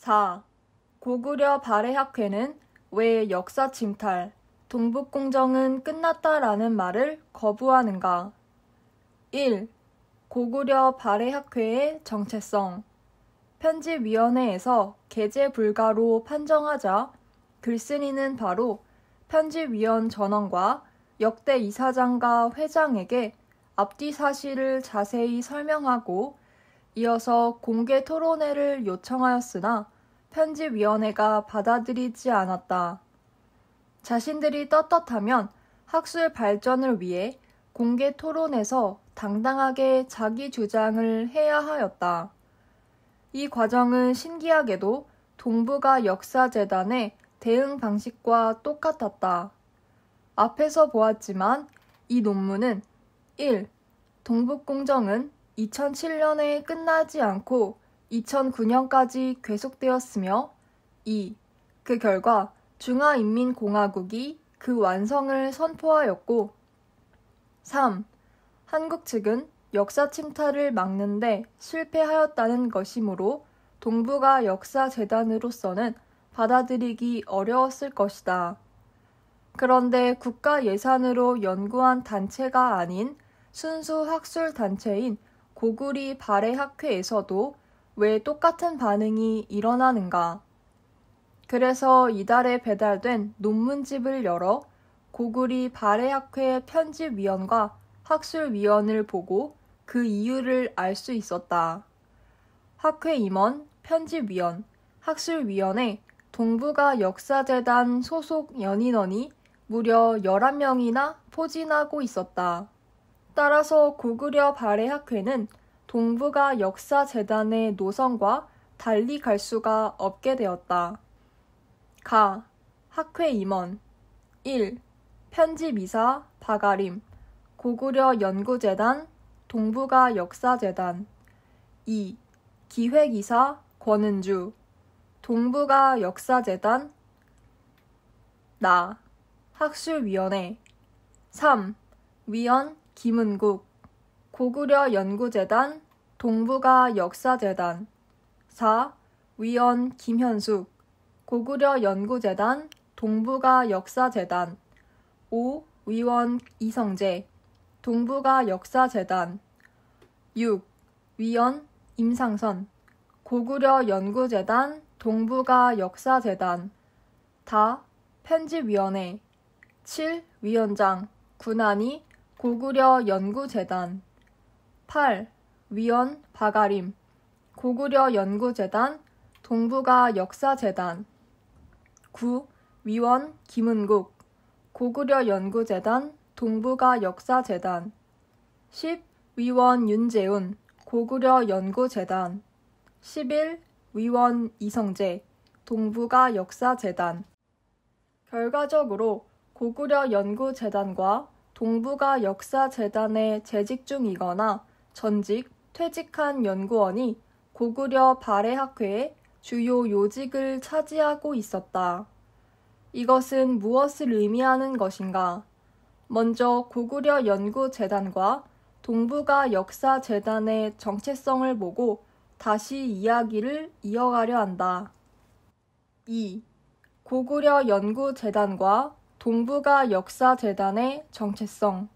4. 고구려 발해학회는 왜 역사 침탈, 동북공정은 끝났다라는 말을 거부하는가? 1. 고구려 발해학회의 정체성. 편집위원회에서 게재 불가로 판정하자 글쓴이는 바로 편집위원 전원과 역대 이사장과 회장에게 앞뒤 사실을 자세히 설명하고 이어서 공개 토론회를 요청하였으나 편집위원회가 받아들이지 않았다. 자신들이 떳떳하면 학술 발전을 위해 공개 토론에서 당당하게 자기 주장을 해야 하였다. 이 과정은 신기하게도 동북아 역사재단의 대응 방식과 똑같았다. 앞에서 보았지만 이 논문은 1. 동북공정은 2007년에 끝나지 않고 2009년까지 계속되었으며 2. 그 결과 중화인민공화국이 그 완성을 선포하였고 3. 한국 측은 역사 침탈을 막는데 실패하였다는 것이므로 동북아 역사재단으로서는 받아들이기 어려웠을 것이다. 그런데 국가 예산으로 연구한 단체가 아닌 순수 학술 단체인 고구리 발해학회에서도 왜 똑같은 반응이 일어나는가? 그래서 이달에 배달된 논문집을 열어 고구리 발해학회 편집위원과 학술위원을 보고 그 이유를 알 수 있었다. 학회 임원, 편집위원, 학술위원회, 동북아 역사재단 소속 연인원이 무려 11명이나 포진하고 있었다. 따라서 고구려 발해학회는 동북아 역사재단의 노선과 달리 갈 수가 없게 되었다. 가. 학회 임원 1. 편집이사 박아림 고구려 연구재단 동북아 역사재단 2. 기획이사 권은주 동북아 역사재단 나 학술위원회 3. 위원 김은국 고구려 연구재단 동북아 역사재단 4. 위원 김현숙 고구려 연구재단 동북아 역사재단 5. 위원 이성재 동북아 역사재단 6. 위원 임상선 고구려 연구재단 동북아 역사재단 다 편집위원회 7. 위원장 군안이 고구려 연구재단 8. 위원 박아림 고구려 연구재단 동북아 역사재단 9. 위원 김은국 고구려 연구재단 동북아 역사재단 10. 위원 윤재훈 고구려 연구재단 11. 위원 이성재 동북아 역사재단 결과적으로 고구려 연구재단과 동북아 역사재단에 재직 중이거나 전직, 퇴직한 연구원이 고구려 발해학회의 주요 요직을 차지하고 있었다. 이것은 무엇을 의미하는 것인가? 먼저 고구려 연구재단과 동북아 역사재단의 정체성을 보고 다시 이야기를 이어가려 한다. 2. 고구려 연구재단과 동북아 역사재단의 정체성.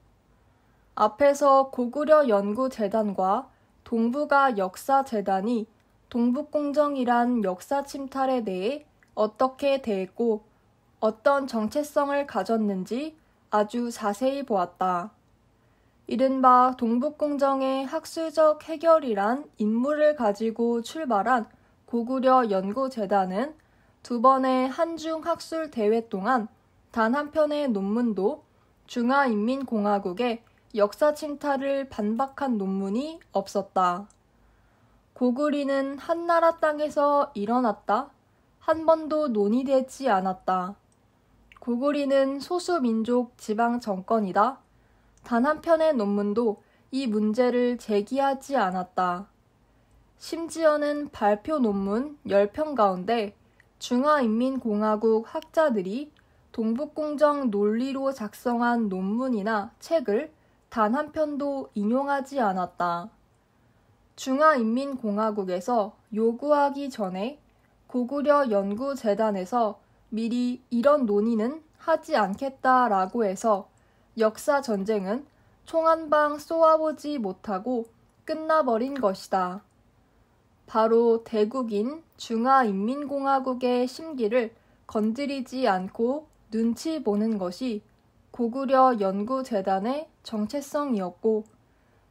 앞에서 고구려 연구재단과 동북아 역사재단이 동북공정이란 역사 침탈에 대해 어떻게 대했고 어떤 정체성을 가졌는지 아주 자세히 보았다. 이른바 동북공정의 학술적 해결이란 인물을 가지고 출발한 고구려 연구재단은 2번의 한중학술 대회 동안 단 한 편의 논문도 중화인민공화국의 역사 침탈을 반박한 논문이 없었다. 고구리는 한나라 땅에서 일어났다. 한 번도 논의되지 않았다. 고구리는 소수민족 지방 정권이다. 단 한 편의 논문도 이 문제를 제기하지 않았다. 심지어는 발표 논문 10편 가운데 중화인민공화국 학자들이 동북공정 논리로 작성한 논문이나 책을 단 한 편도 인용하지 않았다. 중화인민공화국에서 요구하기 전에 고구려 연구재단에서 미리 이런 논의는 하지 않겠다라고 해서 역사 전쟁은 총 한 방 쏘아보지 못하고 끝나버린 것이다. 바로 대국인 중화인민공화국의 심기를 건드리지 않고 눈치 보는 것이 고구려 연구재단의 정체성이었고,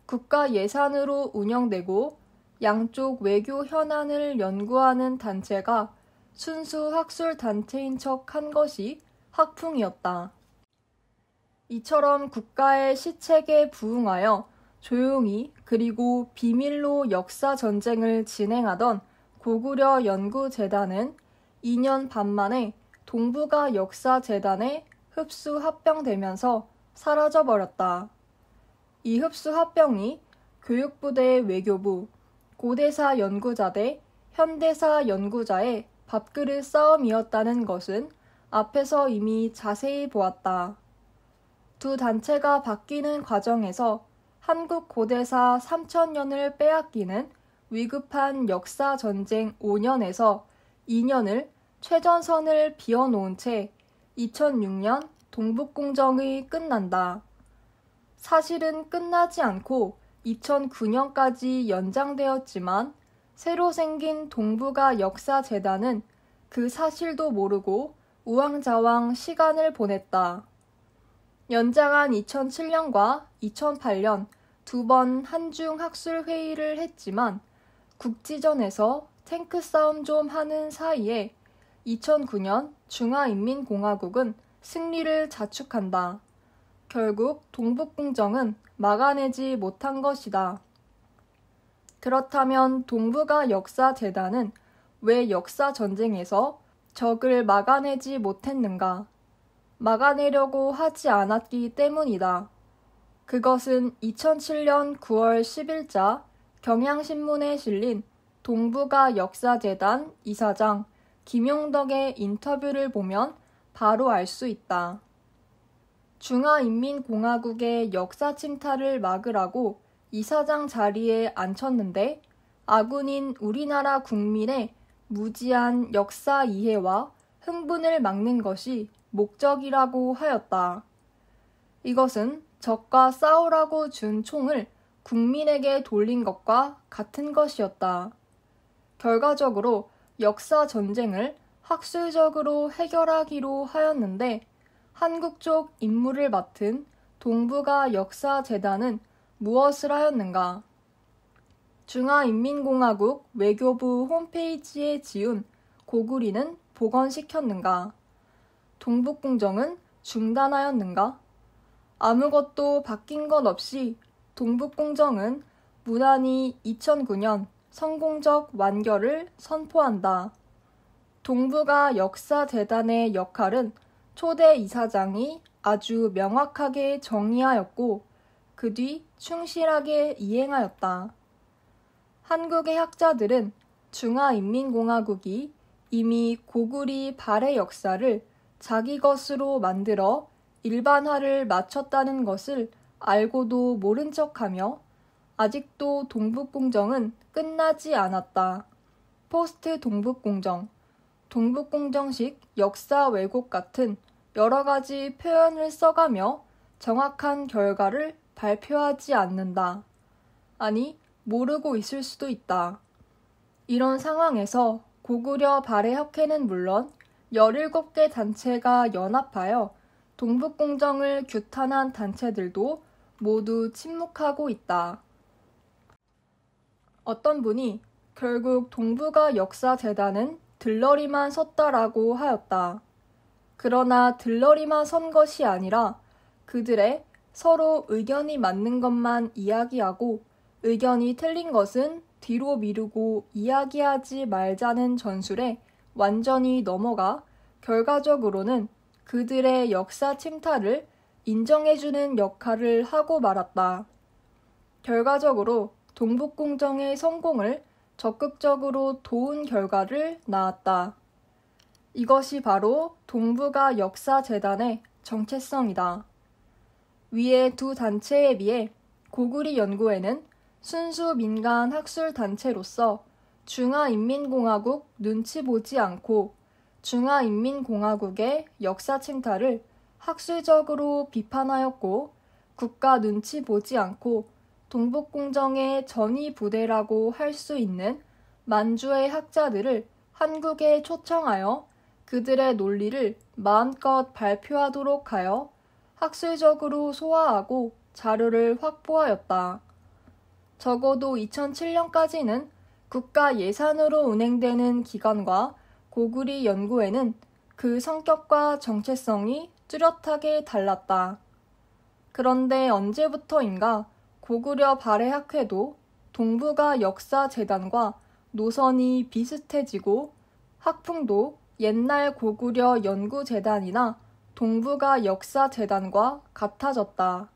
국가 예산으로 운영되고 양쪽 외교 현안을 연구하는 단체가 순수 학술단체인 척 한 것이 학풍이었다. 이처럼 국가의 시책에 부응하여 조용히 그리고 비밀로 역사 전쟁을 진행하던 고구려 연구재단은 2년 반 만에 동북아 역사재단에 흡수 합병되면서 사라져버렸다. 이 흡수 합병이 교육부대 외교부, 고대사 연구자대, 현대사 연구자의 밥그릇 싸움이었다는 것은 앞에서 이미 자세히 보았다. 두 단체가 바뀌는 과정에서 한국 고대사 3,000년을 빼앗기는 위급한 역사 전쟁 5년에서 2년을 최전선을 비워놓은 채 2006년 동북공정이 끝난다. 사실은 끝나지 않고 2009년까지 연장되었지만 새로 생긴 동북아 역사재단은 그 사실도 모르고 우왕좌왕 시간을 보냈다. 연장한 2007년과 2008년 두 번 한중 학술 회의를 했지만 국지전에서 탱크 싸움 좀 하는 사이에 2009년 중화인민공화국은 승리를 자축한다. 결국 동북공정은 막아내지 못한 것이다. 그렇다면 동북아 역사재단은 왜 역사전쟁에서 적을 막아내지 못했는가? 막아내려고 하지 않았기 때문이다. 그것은 2007년 9월 10일자 경향신문에 실린 동북아 역사재단 이사장 김용덕의 인터뷰를 보면 바로 알 수 있다. 중화인민공화국의 역사 침탈을 막으라고 이사장 자리에 앉혔는데 아군인 우리나라 국민의 무지한 역사 이해와 흥분을 막는 것이 목적이라고 하였다. 이것은 적과 싸우라고 준 총을 국민에게 돌린 것과 같은 것이었다. 결과적으로 역사 전쟁을 학술적으로 해결하기로 하였는데 한국 쪽 임무를 맡은 동북아 역사재단은 무엇을 하였는가? 중화인민공화국 외교부 홈페이지에 지운 고구리는 복원시켰는가? 동북공정은 중단하였는가? 아무것도 바뀐 것 없이 동북공정은 무난히 2009년 성공적 완결을 선포한다. 동북아 역사재단의 역할은 초대 이사장이 아주 명확하게 정의하였고 그 뒤 충실하게 이행하였다. 한국의 학자들은 중화인민공화국이 이미 고구리 발해 역사를 자기 것으로 만들어 일반화를 마쳤다는 것을 알고도 모른 척하며 아직도 동북공정은 끝나지 않았다. 포스트 동북공정, 동북공정식 역사 왜곡 같은 여러 가지 표현을 써가며 정확한 결과를 발표하지 않는다. 아니, 모르고 있을 수도 있다. 이런 상황에서 고구려 발해협회는 물론 17개 단체가 연합하여 동북공정을 규탄한 단체들도 모두 침묵하고 있다. 어떤 분이 결국 동북아 역사재단은 들러리만 섰다라고 하였다. 그러나 들러리만 선 것이 아니라 그들의 서로 의견이 맞는 것만 이야기하고 의견이 틀린 것은 뒤로 미루고 이야기하지 말자는 전술에 완전히 넘어가 결과적으로는 그들의 역사 침탈을 인정해주는 역할을 하고 말았다. 결과적으로 동북공정의 성공을 적극적으로 도운 결과를 낳았다. 이것이 바로 동북아 역사재단의 정체성이다. 위의 두 단체에 비해 고구리 연구회는 순수 민간 학술단체로서 중화인민공화국 눈치 보지 않고 중화인민공화국의 역사 침탈을 학술적으로 비판하였고 국가 눈치 보지 않고 동북공정의 전위 부대라고 할 수 있는 만주의 학자들을 한국에 초청하여 그들의 논리를 마음껏 발표하도록 하여 학술적으로 소화하고 자료를 확보하였다. 적어도 2007년까지는 국가 예산으로 운행되는 기관과 고구리 연구회는 그 성격과 정체성이 뚜렷하게 달랐다. 그런데 언제부터인가 고구려 발해학회도 동북아 역사재단과 노선이 비슷해지고 학풍도 옛날 고구려 연구재단이나 동북아 역사재단과 같아졌다.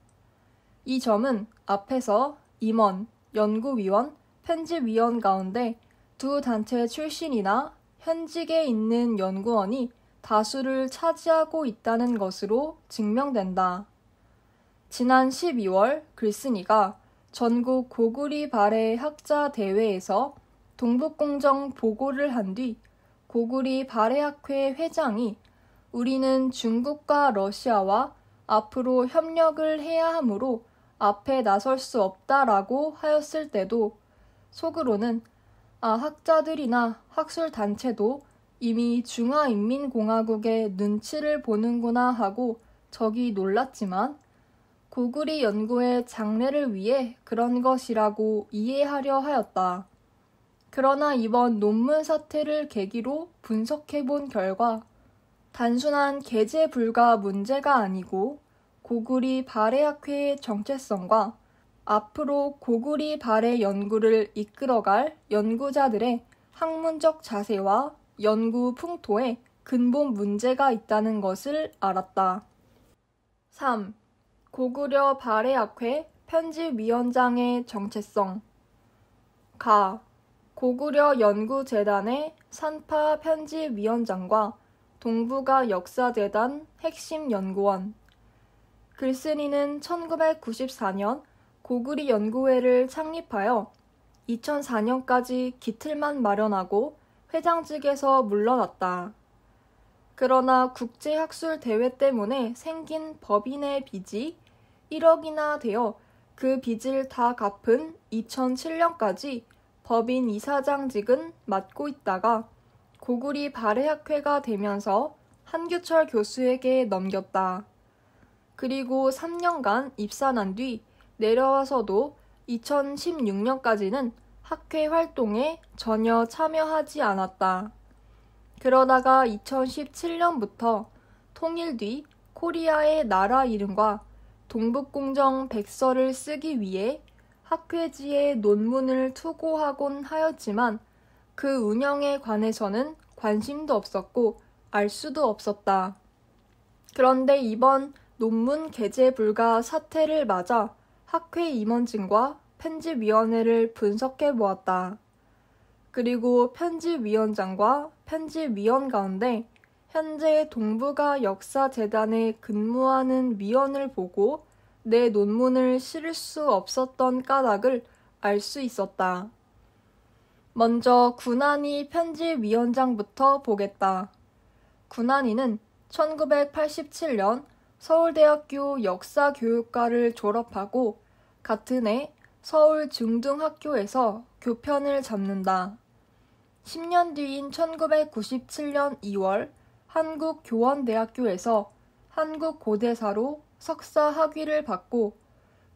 이 점은 앞에서 임원, 연구위원, 편집위원 가운데 두 단체 출신이나 현직에 있는 연구원이 다수를 차지하고 있다는 것으로 증명된다. 지난 12월 글쓴이가 전국 고구리 발해 학자 대회에서 동북공정 보고를 한 뒤 고구리 발해학회 회장이 우리는 중국과 러시아와 앞으로 협력을 해야 하므로 앞에 나설 수 없다라고 하였을 때도 속으로는 학자들이나 학술단체도 이미 중화인민공화국의 눈치를 보는구나 하고 적이 놀랐지만 고구리 연구의 장래를 위해 그런 것이라고 이해하려 하였다. 그러나 이번 논문 사태를 계기로 분석해본 결과 단순한 게재 불가 문제가 아니고 고구리 발해학회의 정체성과 앞으로 고구리 발해 연구를 이끌어갈 연구자들의 학문적 자세와 연구 풍토에 근본 문제가 있다는 것을 알았다. 3. 고구려 발해학회 편집위원장의 정체성. 고구려 연구재단의 산파 편집위원장과 동북아 역사재단 핵심 연구원. 글쓴이는 1994년 고구리 연구회를 창립하여 2004년까지 기틀만 마련하고 회장직에서 물러났다. 그러나 국제학술대회 때문에 생긴 법인의 빚이 1억이나 되어 그 빚을 다 갚은 2007년까지 법인 이사장직은 맡고 있다가 고구리 발해학회가 되면서 한규철 교수에게 넘겼다. 그리고 3년간 입사한 뒤 내려와서도 2016년까지는 학회 활동에 전혀 참여하지 않았다. 그러다가 2017년부터 통일 뒤 코리아의 나라 이름과 동북공정 백서를 쓰기 위해 학회지에 논문을 투고하곤 하였지만 그 운영에 관해서는 관심도 없었고 알 수도 없었다. 그런데 이번 논문 게재 불가 사태를 맞아 학회 임원진과 편집위원회를 분석해 보았다. 그리고 편집위원장과 편집위원 가운데 현재 동북아 역사재단에 근무하는 위원을 보고 내 논문을 실을 수 없었던 까닭을 알 수 있었다. 먼저 군한이 편집위원장부터 보겠다. 군한이는 1987년 서울대학교 역사교육과를 졸업하고 같은 해 서울중등학교에서 교편을 잡는다. 10년 뒤인 1997년 2월 한국교원대학교에서 한국고대사로 석사 학위를 받고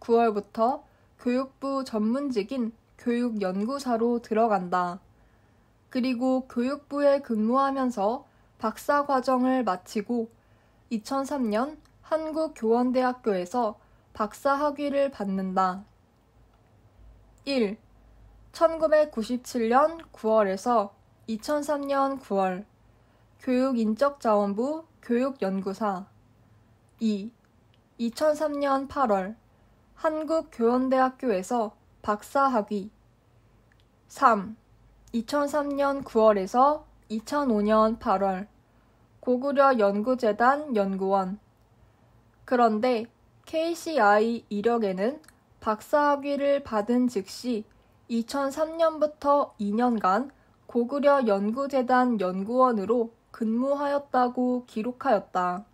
9월부터 교육부 전문직인 교육연구사로 들어간다. 그리고 교육부에 근무하면서 박사과정을 마치고 2003년 한국교원대학교에서 박사 학위를 받는다. 1. 1997년 9월에서 2003년 9월 교육인적자원부 교육연구사. 2. 2003년 8월 한국교원대학교에서 박사 학위. 3. 2003년 9월에서 2005년 8월 고구려 연구재단 연구원. 그런데 KCI 이력에는 박사 학위를 받은 즉시 2003년부터 2년간 고구려 연구재단 연구원으로 근무하였다고 기록하였다.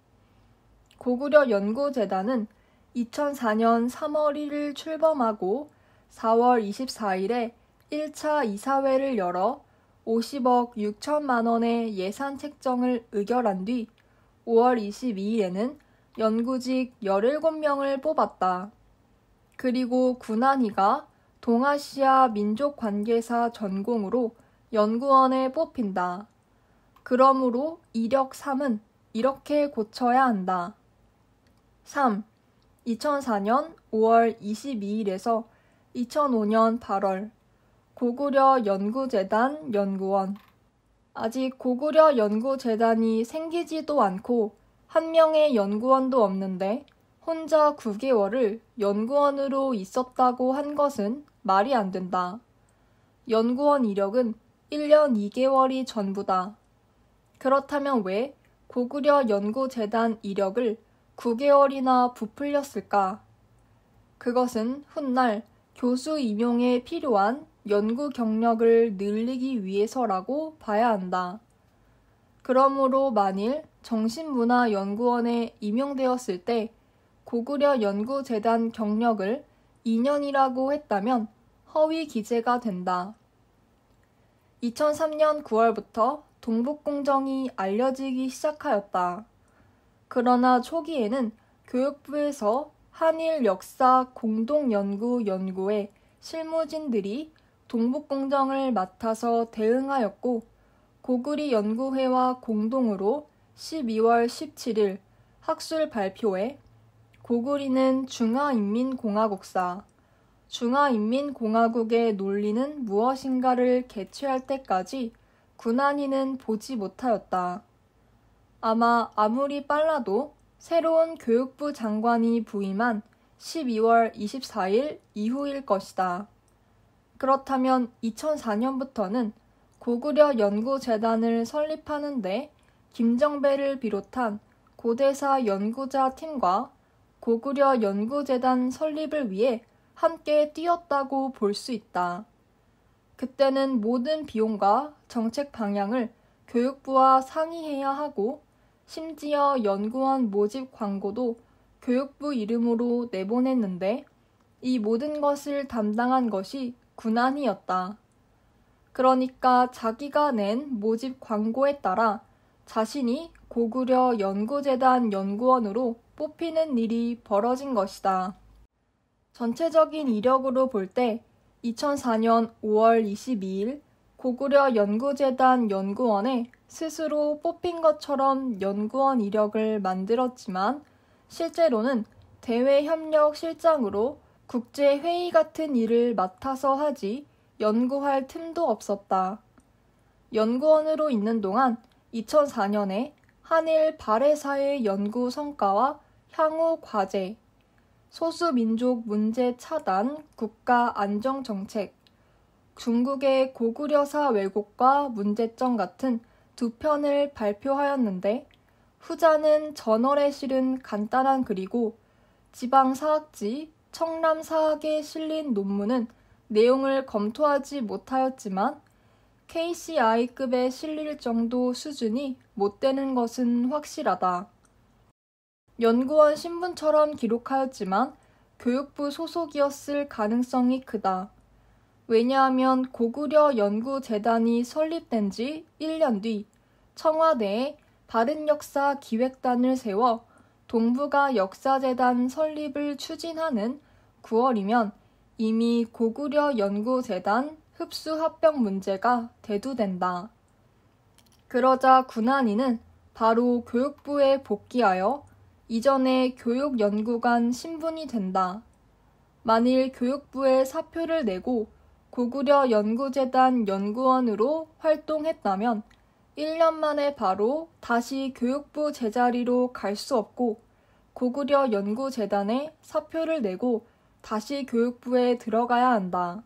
고구려 연구재단은 2004년 3월 1일 출범하고 4월 24일에 1차 이사회를 열어 50억 6천만 원의 예산 책정을 의결한 뒤 5월 22일에는 연구직 17명을 뽑았다. 그리고 군안이가 동아시아 민족관계사 전공으로 연구원에 뽑힌다. 그러므로 이력 3은 이렇게 고쳐야 한다. 3. 2004년 5월 22일에서 2005년 8월 고구려 연구재단 연구원. 아직 고구려 연구재단이 생기지도 않고 한 명의 연구원도 없는데 혼자 9개월을 연구원으로 있었다고 한 것은 말이 안 된다. 연구원 이력은 1년 2개월이 전부다. 그렇다면 왜 고구려 연구재단 이력을 9개월이나 부풀렸을까? 그것은 훗날 교수 임용에 필요한 연구 경력을 늘리기 위해서라고 봐야 한다. 그러므로 만일 정신문화연구원에 임용되었을 때 고구려 연구재단 경력을 2년이라고 했다면 허위 기재가 된다. 2003년 9월부터 동북공정이 알려지기 시작하였다. 그러나 초기에는 교육부에서 한일 역사 공동연구 연구회 실무진들이 동북공정을 맡아서 대응하였고 고구리 연구회와 공동으로 12월 17일 학술 발표에 고구리는 중화인민공화국사, 중화인민공화국의 논리는 무엇인가를 개최할 때까지 군안이는 보지 못하였다. 아마 아무리 빨라도 새로운 교육부 장관이 부임한 12월 24일 이후일 것이다. 그렇다면 2004년부터는 고구려 연구재단을 설립하는데 김정배를 비롯한 고대사 연구자 팀과 고구려 연구재단 설립을 위해 함께 뛰었다고 볼 수 있다. 그때는 모든 비용과 정책 방향을 교육부와 상의해야 하고 심지어 연구원 모집 광고도 교육부 이름으로 내보냈는데 이 모든 것을 담당한 것이 군안이었다. 그러니까 자기가 낸 모집 광고에 따라 자신이 고구려 연구재단 연구원으로 뽑히는 일이 벌어진 것이다. 전체적인 이력으로 볼 때 2004년 5월 22일 고구려 연구재단 연구원에 스스로 뽑힌 것처럼 연구원 이력을 만들었지만 실제로는 대외협력실장으로 국제회의 같은 일을 맡아서 하지 연구할 틈도 없었다. 연구원으로 있는 동안 2004년에 한일 발해사의 연구 성과와 향후 과제, 소수민족 문제 차단 국가 안정정책, 중국의 고구려사 왜곡과 문제점 같은 2편을 발표하였는데 후자는 저널에 실은 간단한 글이고 지방사학지 청남사학에 실린 논문은 내용을 검토하지 못하였지만 KCI급에 실릴 정도 수준이 못 되는 것은 확실하다. 연구원 신분처럼 기록하였지만 교육부 소속이었을 가능성이 크다. 왜냐하면 고구려 연구재단이 설립된 지 1년 뒤 청와대에 바른역사 기획단을 세워 동북아 역사재단 설립을 추진하는 9월이면 이미 고구려 연구재단 흡수 합병 문제가 대두된다. 그러자 군안이는 바로 교육부에 복귀하여 이전에 교육연구관 신분이 된다. 만일 교육부에 사표를 내고 고구려 연구재단 연구원으로 활동했다면 1년 만에 바로 다시 교육부 제자리로 갈 수 없고 고구려 연구재단에 사표를 내고 다시 교육부에 들어가야 한다.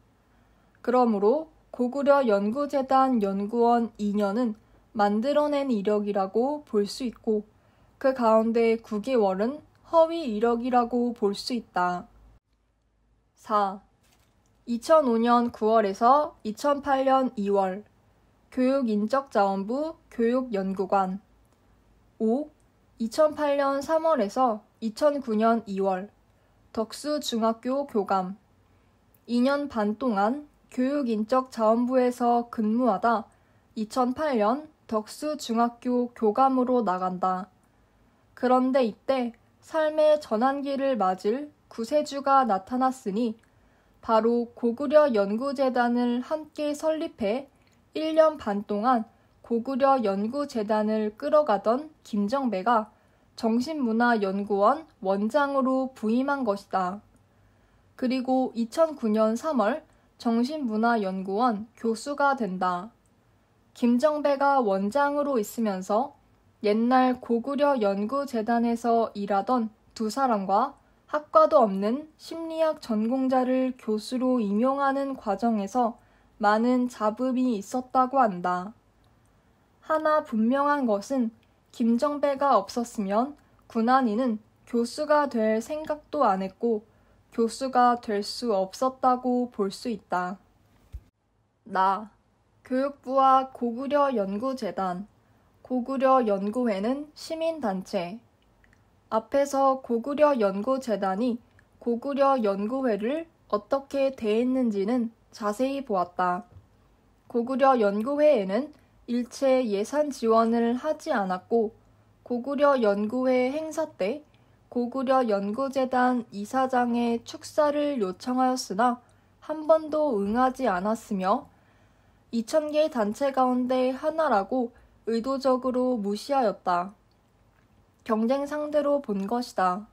그러므로 고구려 연구재단 연구원 2년은 만들어낸 이력이라고 볼 수 있고 그 가운데 9개월은 허위 이력이라고 볼 수 있다. 4. 2005년 9월에서 2008년 2월 교육인적자원부 교육연구관. 5. 2008년 3월에서 2009년 2월 덕수중학교 교감. 2년 반 동안 교육인적자원부에서 근무하다 2008년 덕수중학교 교감으로 나간다. 그런데 이때 삶의 전환기를 맞을 구세주가 나타났으니 바로 고구려 연구재단을 함께 설립해 1년 반 동안 고구려 연구재단을 끌어가던 김정배가 정신문화연구원 원장으로 부임한 것이다. 그리고 2009년 3월 정신문화연구원 교수가 된다. 김정배가 원장으로 있으면서 옛날 고구려 연구재단에서 일하던 두 사람과 학과도 없는 심리학 전공자를 교수로 임용하는 과정에서 많은 잡음이 있었다고 한다. 하나 분명한 것은 김정배가 없었으면 군한이는 교수가 될 생각도 안 했고 교수가 될 수 없었다고 볼 수 있다. 교육부와 고구려 연구재단, 고구려 연구회는 시민단체. 앞에서 고구려 연구재단이 고구려 연구회를 어떻게 대했는지는 자세히 보았다. 고구려 연구회에는 일체 예산 지원을 하지 않았고 고구려 연구회 행사 때 고구려 연구재단 이사장의 축사를 요청하였으나 한 번도 응하지 않았으며 2,000개 단체 가운데 하나라고 의도적으로 무시하였다. 경쟁 상대로 본 것이다.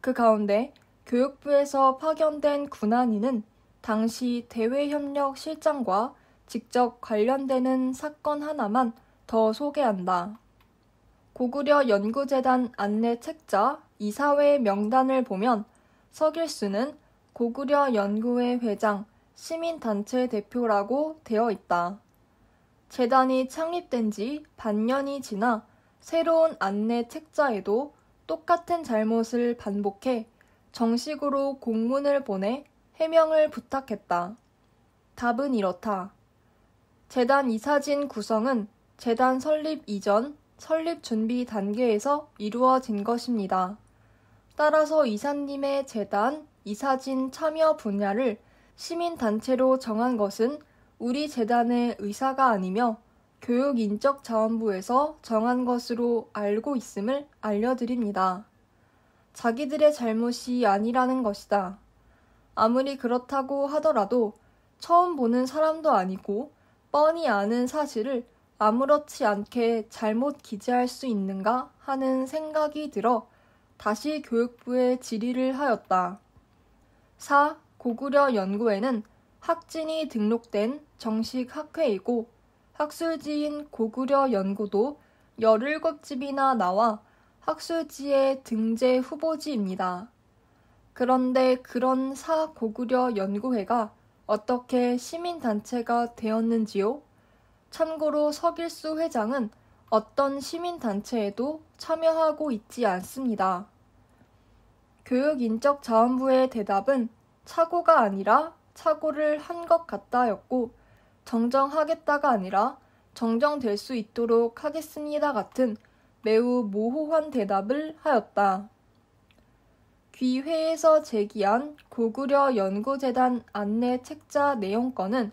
그 가운데 교육부에서 파견된 군한이는 당시 대외협력실장과 직접 관련되는 사건 하나만 더 소개한다. 고구려 연구재단 안내 책자 이사회 명단을 보면 서길수는 고구려 연구회 회장, 시민단체 대표라고 되어 있다. 재단이 창립된 지 반년이 지나 새로운 안내 책자에도 똑같은 잘못을 반복해 정식으로 공문을 보내 해명을 부탁했다. 답은 이렇다. 재단 이사진 구성은 재단 설립 이전, 설립 준비 단계에서 이루어진 것입니다. 따라서 이사님의 재단 이사진 참여 분야를 시민단체로 정한 것은 우리 재단의 의사가 아니며 교육인적자원부에서 정한 것으로 알고 있음을 알려드립니다. 자기들의 잘못이 아니라는 것이다. 아무리 그렇다고 하더라도 처음 보는 사람도 아니고 뻔히 아는 사실을 아무렇지 않게 잘못 기재할 수 있는가 하는 생각이 들어 다시 교육부에 질의를 하였다. 4. 고구려 연구회는 학진이 등록된 정식 학회이고 학술지인 고구려 연구도 17집이나 나와 학술지의 등재 후보지입니다. 그런데 그런 고구려 연구회가 어떻게 시민단체가 되었는지요? 참고로 서길수 회장은 어떤 시민단체에도 참여하고 있지 않습니다. 교육인적자원부의 대답은 착오가 아니라 착오를 한 것 같다였고 정정하겠다가 아니라 정정될 수 있도록 하겠습니다 같은 매우 모호한 대답을 하였다. 귀회에서 제기한 고구려 연구재단 안내 책자 내용건은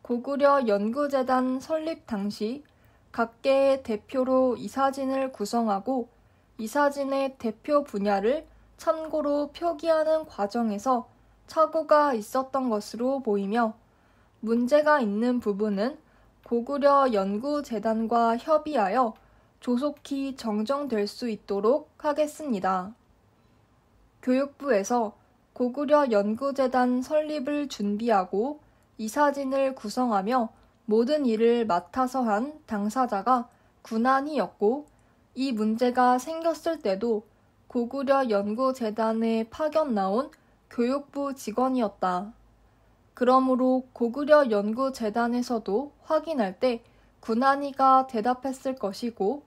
고구려 연구재단 설립 당시 각계의 대표로 이사진을 구성하고 이사진의 대표 분야를 참고로 표기하는 과정에서 착오가 있었던 것으로 보이며 문제가 있는 부분은 고구려 연구재단과 협의하여 조속히 정정될 수 있도록 하겠습니다. 교육부에서 고구려 연구재단 설립을 준비하고 이사진을 구성하며 모든 일을 맡아서 한 당사자가 군한이었고 이 문제가 생겼을 때도 고구려 연구재단에 파견 나온 교육부 직원이었다. 그러므로 고구려 연구재단에서도 확인할 때 군한이가 대답했을 것이고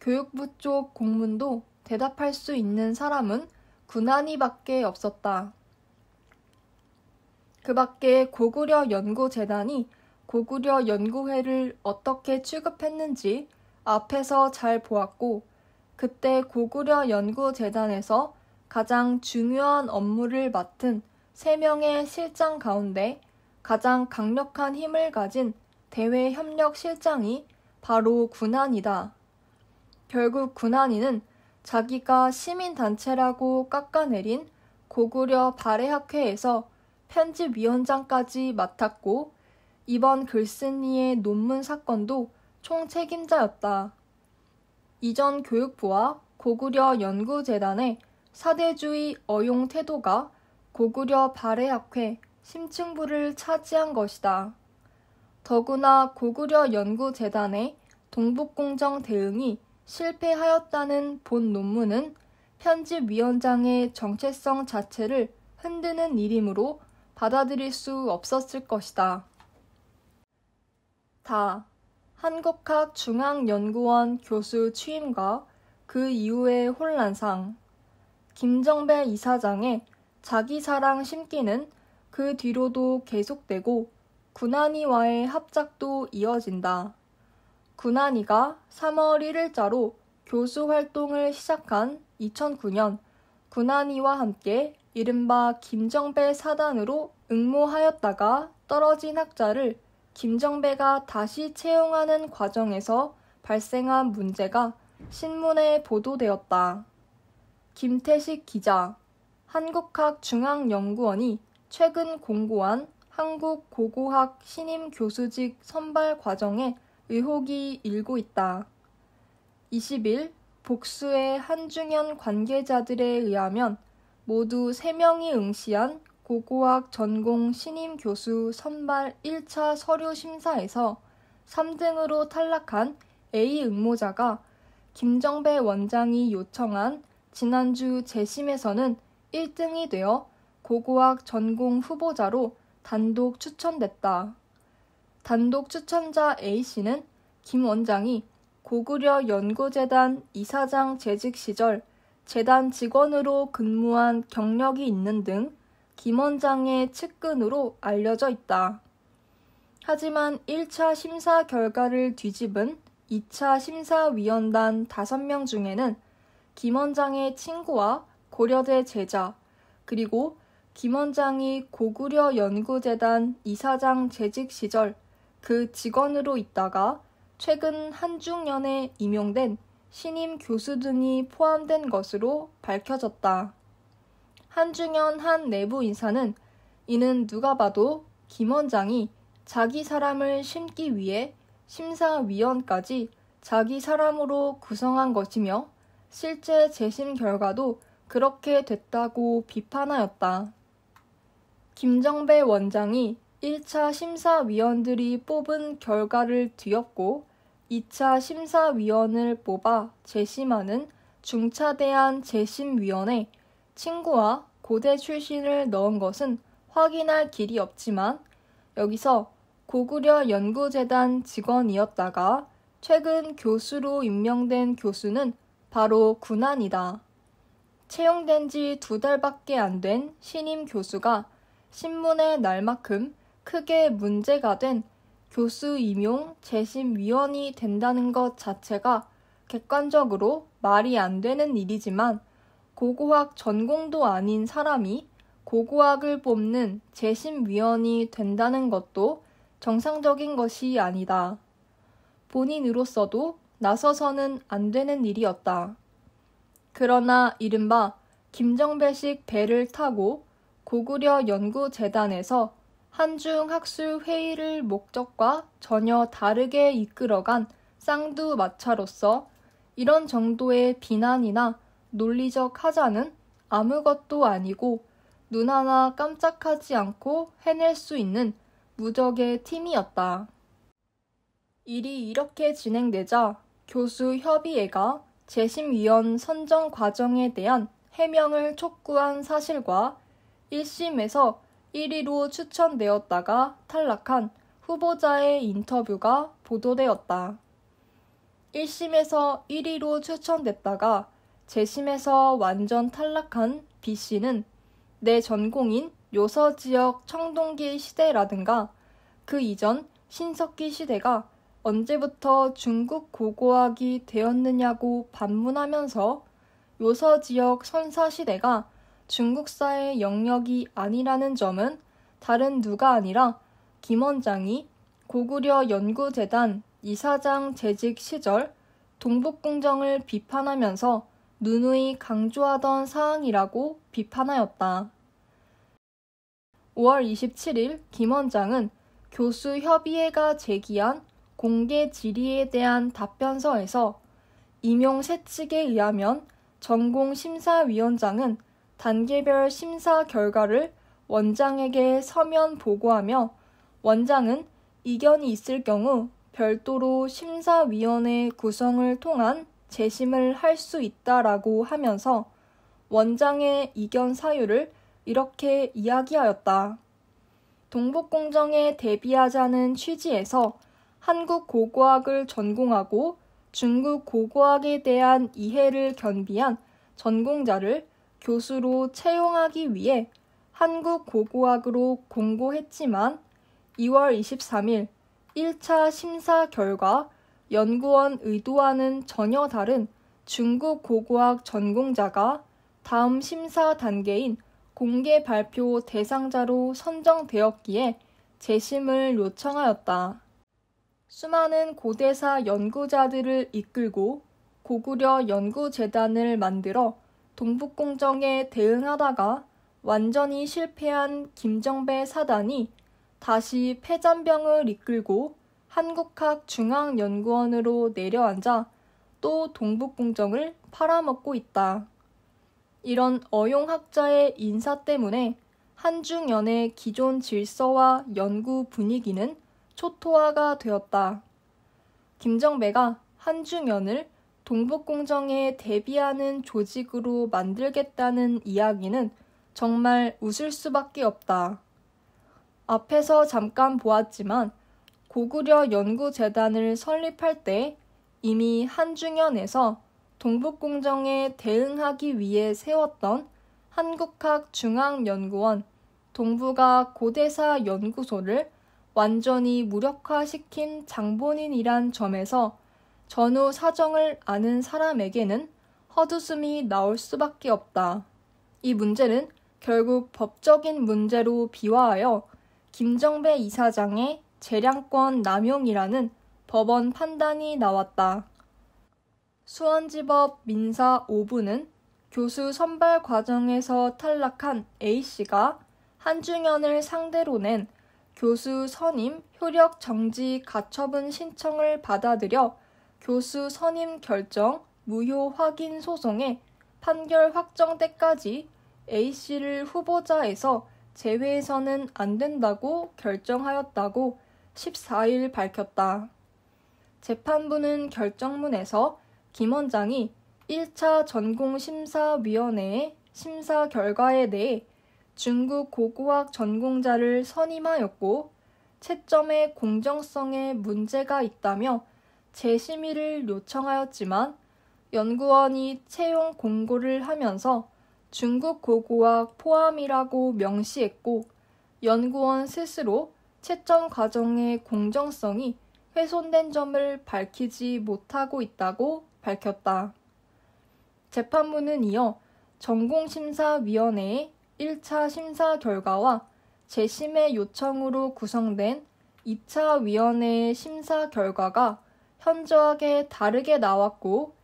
교육부 쪽 공문도 대답할 수 있는 사람은 군한이밖에 없었다. 그 밖에 고구려 연구재단이 고구려 연구회를 어떻게 취급했는지 앞에서 잘 보았고, 그때 고구려 연구재단에서 가장 중요한 업무를 맡은 3명의 실장 가운데 가장 강력한 힘을 가진 대외협력실장이 바로 군안이다. 결국 군안이는 자기가 시민단체라고 깎아내린 고구려 발해학회에서 편집위원장까지 맡았고, 이번 글쓴이의 논문 사건도 총책임자였다. 이전 교육부와 고구려 연구재단의 사대주의 어용 태도가 고구려 발해학회 심층부를 차지한 것이다. 더구나 고구려 연구재단의 동북공정 대응이 실패하였다는 본 논문은 편집위원장의 정체성 자체를 흔드는 일이므로 받아들일 수 없었을 것이다. 한국학중앙연구원 교수 취임과 그 이후의 혼란상. 김정배 이사장의 자기사랑 심기는 그 뒤로도 계속되고 군안이와의 합작도 이어진다. 군안이가 3월 1일자로 교수 활동을 시작한 2009년 군안이와 함께 이른바 김정배 사단으로 응모하였다가 떨어진 학자를 김정배가 다시 채용하는 과정에서 발생한 문제가 신문에 보도되었다. 김태식 기자, 한국학중앙연구원이 최근 공고한 한국고고학 신임 교수직 선발 과정에 의혹이 일고 있다. 20일 복수의 한중현 관계자들에 의하면 모두 3명이 응시한 고고학 전공 신임 교수 선발 1차 서류 심사에서 3등으로 탈락한 A 응모자가 김정배 원장이 요청한 지난주 재심에서는 1등이 되어 고고학 전공 후보자로 단독 추천됐다. 단독 추천자 A씨는 김 원장이 고구려 연구재단 이사장 재직 시절 재단 직원으로 근무한 경력이 있는 등 김 원장의 측근으로 알려져 있다. 하지만 1차 심사 결과를 뒤집은 2차 심사위원단 5명 중에는 김 원장의 친구와 고려대 제자, 그리고 김 원장이 고구려 연구재단 이사장 재직 시절 그 직원으로 있다가 최근 한중연에 임용된 신임 교수 등이 포함된 것으로 밝혀졌다. 한중연 한 내부 인사는 이는 누가 봐도 김 원장이 자기 사람을 심기 위해 심사위원까지 자기 사람으로 구성한 것이며 실제 재심 결과도 그렇게 됐다고 비판하였다. 김정배 원장이 1차 심사위원들이 뽑은 결과를 뒤엎고 2차 심사위원을 뽑아 재심하는 중차대한 재심위원회 친구와 고대 출신을 넣은 것은 확인할 길이 없지만 여기서 고구려 연구재단 직원이었다가 최근 교수로 임명된 교수는 바로 군안이다. 채용된 지 2달밖에 안 된 신임 교수가 신문의 날만큼 크게 문제가 된 교수 임용 재심위원이 된다는 것 자체가 객관적으로 말이 안 되는 일이지만 고고학 전공도 아닌 사람이 고고학을 뽑는 재심위원이 된다는 것도 정상적인 것이 아니다. 본인으로서도 나서서는 안 되는 일이었다. 그러나 이른바 김정배식 배를 타고 고구려 연구재단에서 한중학술회의를 목적과 전혀 다르게 이끌어간 쌍두마차로서 이런 정도의 비난이나 논리적 하자는 아무것도 아니고 눈 하나 깜짝하지 않고 해낼 수 있는 무적의 팀이었다. 일이 이렇게 진행되자 교수협의회가 재심위원 선정 과정에 대한 해명을 촉구한 사실과 1심에서 1위로 추천되었다가 탈락한 후보자의 인터뷰가 보도되었다. 1심에서 1위로 추천됐다가 재심에서 완전 탈락한 B씨는 내 전공인 요서지역 청동기 시대라든가 그 이전 신석기 시대가 언제부터 중국 고고학이 되었느냐고 반문하면서 요서지역 선사시대가 중국사의 영역이 아니라는 점은 다른 누가 아니라 김원장이 고구려 연구재단 이사장 재직 시절 동북공정을 비판하면서 누누이 강조하던 사항이라고 비판하였다. 5월 27일 김원장은 교수협의회가 제기한 공개 질의에 대한 답변서에서 임용 세측에 의하면 전공심사위원장은 단계별 심사 결과를 원장에게 서면 보고하며 원장은 이견이 있을 경우 별도로 심사위원회 구성을 통한 재심을 할 수 있다라고 하면서 원장의 이견 사유를 이렇게 이야기하였다. 동북공정에 대비하자는 취지에서 한국 고고학을 전공하고 중국 고고학에 대한 이해를 겸비한 전공자를 교수로 채용하기 위해 한국 고고학으로 공고했지만 2월 23일 1차 심사 결과 연구원 의도와는 전혀 다른 중국 고고학 전공자가 다음 심사 단계인 공개 발표 대상자로 선정되었기에 재심을 요청하였다. 수많은 고대사 연구자들을 이끌고 고구려 연구재단을 만들어 동북공정에 대응하다가 완전히 실패한 김정배 사단이 다시 패잔병을 이끌고 한국학중앙연구원으로 내려앉아 또 동북공정을 팔아먹고 있다. 이런 어용학자의 인사 때문에 한중연의 기존 질서와 연구 분위기는 초토화가 되었다. 김정배가 한중연을 동북공정에 대비하는 조직으로 만들겠다는 이야기는 정말 웃을 수밖에 없다. 앞에서 잠깐 보았지만 고구려 연구재단을 설립할 때 이미 한중연에서 동북공정에 대응하기 위해 세웠던 한국학중앙연구원, 동북아 고대사 연구소를 완전히 무력화시킨 장본인이란 점에서 전후 사정을 아는 사람에게는 헛웃음이 나올 수밖에 없다. 이 문제는 결국 법적인 문제로 비화하여 김정배 이사장의 재량권 남용이라는 법원 판단이 나왔다. 수원지법 민사 5부는 교수 선발 과정에서 탈락한 A씨가 한중연을 상대로 낸 교수 선임 효력 정지 가처분 신청을 받아들여 교수 선임 결정 무효 확인 소송에 판결 확정 때까지 A씨를 후보자에서 제외해서는 안 된다고 결정하였다고 14일 밝혔다. 재판부는 결정문에서 김 원장이 1차 전공심사위원회의 심사 결과에 대해 중국 고고학 전공자를 선임하였고 채점의 공정성에 문제가 있다며 재심의를 요청하였지만 연구원이 채용 공고를 하면서 중국 고고학 포함이라고 명시했고 연구원 스스로 채점 과정의 공정성이 훼손된 점을 밝히지 못하고 있다고 밝혔다. 재판부는 이어 전공심사위원회의 1차 심사 결과와 재심의 요청으로 구성된 2차 위원회의 심사 결과가 현저하게 다르게 나왔고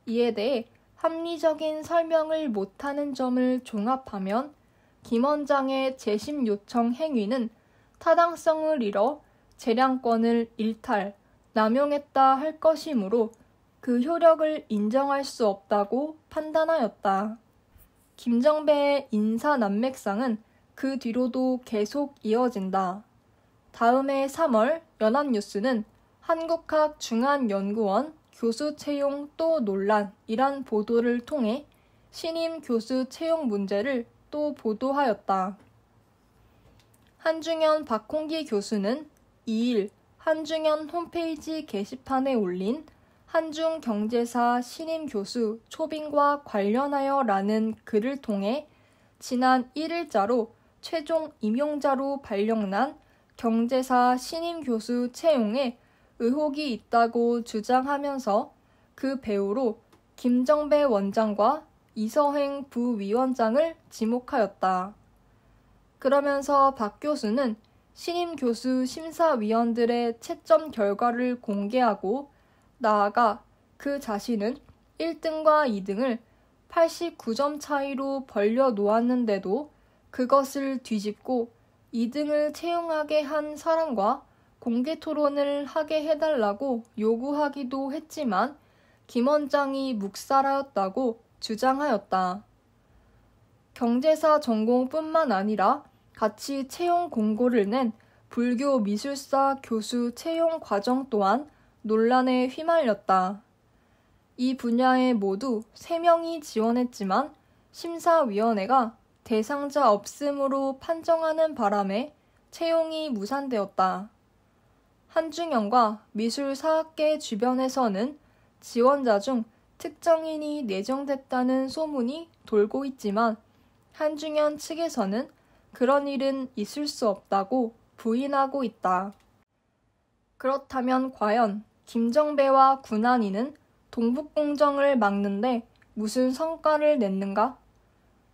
이에 대해 합리적인 설명을 못하는 점을 종합하면 김 원장의 재심 요청 행위는 타당성을 잃어 재량권을 일탈, 남용했다 할 것이므로 그 효력을 인정할 수 없다고 판단하였다. 김정배의 인사 난맥상은 그 뒤로도 계속 이어진다. 다음해 3월 연합뉴스는 한국학중앙연구원 교수 채용 또 논란이란 보도를 통해 신임 교수 채용 문제를 또 보도하였다. 한중연 박홍기 교수는 2일 한중연 홈페이지 게시판에 올린 한중경제사 신임 교수 초빙과 관련하여 라는 글을 통해 지난 1일자로 최종 임용자로 발령난 경제사 신임 교수 채용에 의혹이 있다고 주장하면서 그 배우로 김정배 원장과 이서행 부위원장을 지목하였다. 그러면서 박 교수는 신임 교수 심사위원들의 채점 결과를 공개하고 나아가 그 자신은 1등과 2등을 89점 차이로 벌려 놓았는데도 그것을 뒤집고 2등을 채용하게 한 사람과 공개 토론을 하게 해달라고 요구하기도 했지만 김 원장이 묵살하였다고 주장하였다. 경제사 전공뿐만 아니라 같이 채용 공고를 낸 불교 미술사 교수 채용 과정 또한 논란에 휘말렸다. 이 분야에 모두 3명이 지원했지만 심사위원회가 대상자 없음으로 판정하는 바람에 채용이 무산되었다. 한중현과 미술사학계 주변에서는 지원자 중 특정인이 내정됐다는 소문이 돌고 있지만 한중현 측에서는 그런 일은 있을 수 없다고 부인하고 있다. 그렇다면 과연 김정배와 군한이는 동북공정을 막는데 무슨 성과를 냈는가?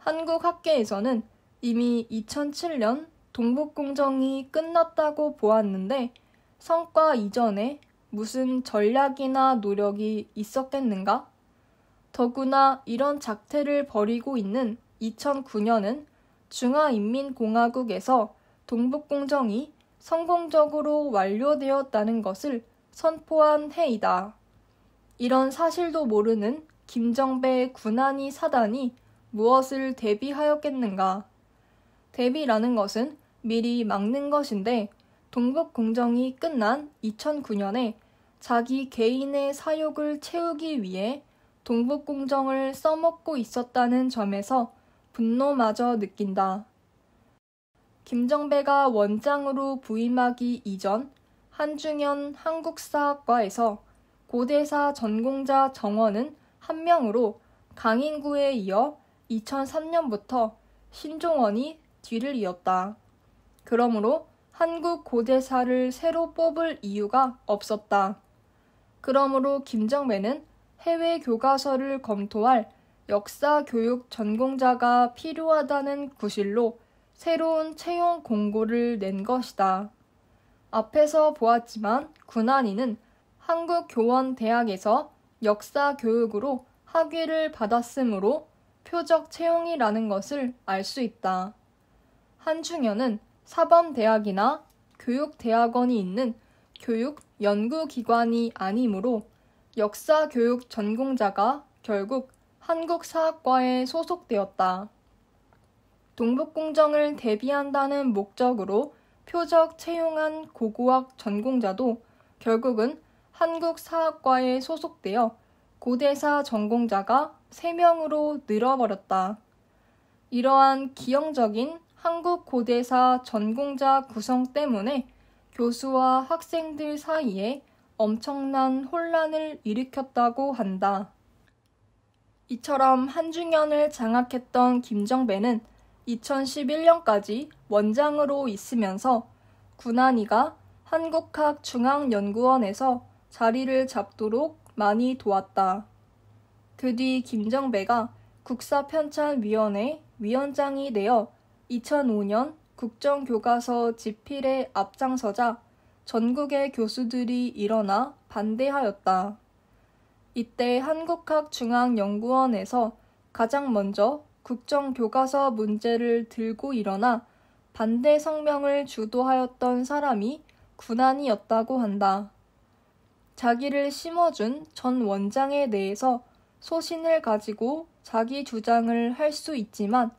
한국 학계에서는 이미 2007년 동북공정이 끝났다고 보았는데 성과 이전에 무슨 전략이나 노력이 있었겠는가? 더구나 이런 작태를 벌이고 있는 2009년은 중화인민공화국에서 동북공정이 성공적으로 완료되었다는 것을 선포한 해이다. 이런 사실도 모르는 김정배 군한이 사단이 무엇을 대비하였겠는가? 대비라는 것은 미리 막는 것인데 동북공정이 끝난 2009년에 자기 개인의 사욕을 채우기 위해 동북공정을 써먹고 있었다는 점에서 분노마저 느낀다. 김정배가 원장으로 부임하기 이전 한중현 한국사학과에서 고대사 전공자 정원은 1명으로 강인구에 이어 2003년부터 신종원이 뒤를 이었다. 그러므로 한국 고대사를 새로 뽑을 이유가 없었다. 그러므로 김정배는 해외 교과서를 검토할 역사 교육 전공자가 필요하다는 구실로 새로운 채용 공고를 낸 것이다. 앞에서 보았지만 군한이는 한국교원대학에서 역사 교육으로 학위를 받았으므로 표적 채용이라는 것을 알 수 있다. 한중현은 사범대학이나 교육대학원이 있는 교육연구기관이 아니므로 역사교육 전공자가 결국 한국사학과에 소속되었다. 동북공정을 대비한다는 목적으로 표적 채용한 고고학 전공자도 결국은 한국사학과에 소속되어 고대사 전공자가 3명으로 늘어버렸다. 이러한 기형적인 한국 고대사 전공자 구성 때문에 교수와 학생들 사이에 엄청난 혼란을 일으켰다고 한다. 이처럼 한중현을 장악했던 김정배는 2011년까지 원장으로 있으면서 군한이가 한국학중앙연구원에서 자리를 잡도록 많이 도왔다. 그 뒤 김정배가 국사편찬위원회 위원장이 되어 2005년 국정교과서 집필에 앞장서자 전국의 교수들이 일어나 반대하였다. 이때 한국학중앙연구원에서 가장 먼저 국정교과서 문제를 들고 일어나 반대 성명을 주도하였던 사람이 군한이었다고 한다. 자기를 심어준 전 원장에 대해서 소신을 가지고 자기 주장을 할 수 있지만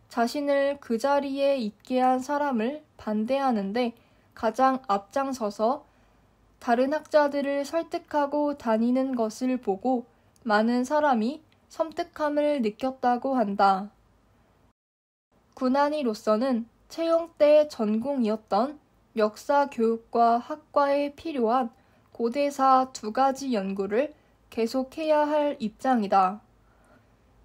자신을 그 자리에 있게 한 사람을 반대하는데 가장 앞장서서 다른 학자들을 설득하고 다니는 것을 보고 많은 사람이 섬뜩함을 느꼈다고 한다. 군한이로서는 채용 때 전공이었던 역사 교육과 학과에 필요한 고대사 2가지 연구를 계속해야 할 입장이다.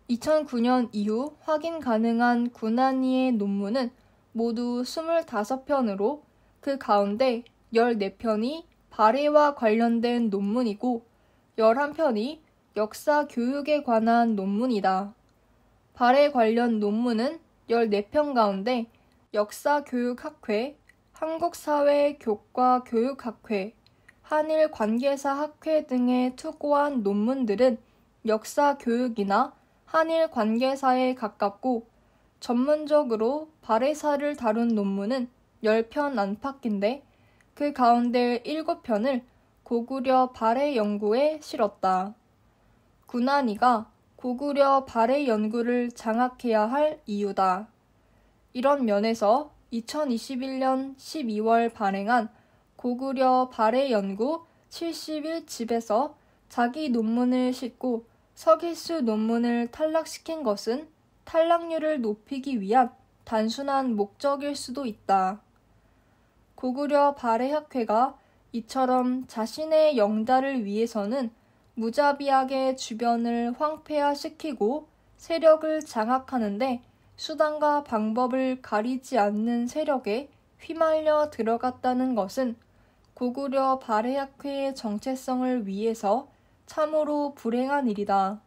2009년 이후 확인 가능한 군한이의 논문은 모두 25편으로 그 가운데 14편이 발해와 관련된 논문이고 11편이 역사 교육에 관한 논문이다. 발해 관련 논문은 14편 가운데 역사교육학회, 한국사회교과교육학회, 한일관계사학회 등에 투고한 논문들은 역사교육이나 한일관계사에 가깝고 전문적으로 발해사를 다룬 논문은 10편 안팎인데 그 가운데 7편을 고구려 발해 연구에 실었다. 군안이가 고구려 발해 연구를 장악해야 할 이유다. 이런 면에서 2021년 12월 발행한 고구려 발해 연구 71집에서 자기 논문을 싣고 서기수 논문을 탈락시킨 것은 탈락률을 높이기 위한 단순한 목적일 수도 있다. 고구려 발해학회가 이처럼 자신의 영달을 위해서는 무자비하게 주변을 황폐화시키고 세력을 장악하는데 수단과 방법을 가리지 않는 세력에 휘말려 들어갔다는 것은 고구려 발해학회의 정체성을 위해서 참으로 불행한 일이다.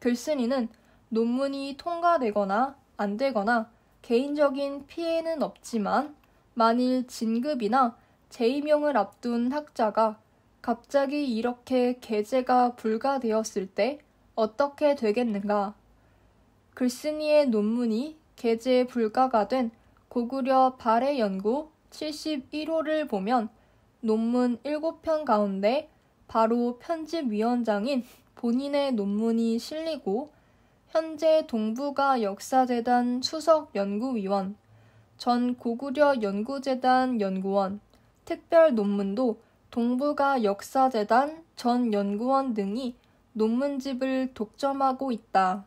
글쓴이는 논문이 통과되거나 안 되거나 개인적인 피해는 없지만 만일 진급이나 재임용을 앞둔 학자가 갑자기 이렇게 게재가 불가되었을 때 어떻게 되겠는가? 글쓴이의 논문이 게재 불가가 된 고구려 발해 연구 71호를 보면 논문 7편 가운데 바로 편집위원장인 본인의 논문이 실리고 현재 동북아 역사재단 수석연구위원, 전 고구려 연구재단 연구원, 특별 논문도 동북아 역사재단 전 연구원 등이 논문집을 독점하고 있다.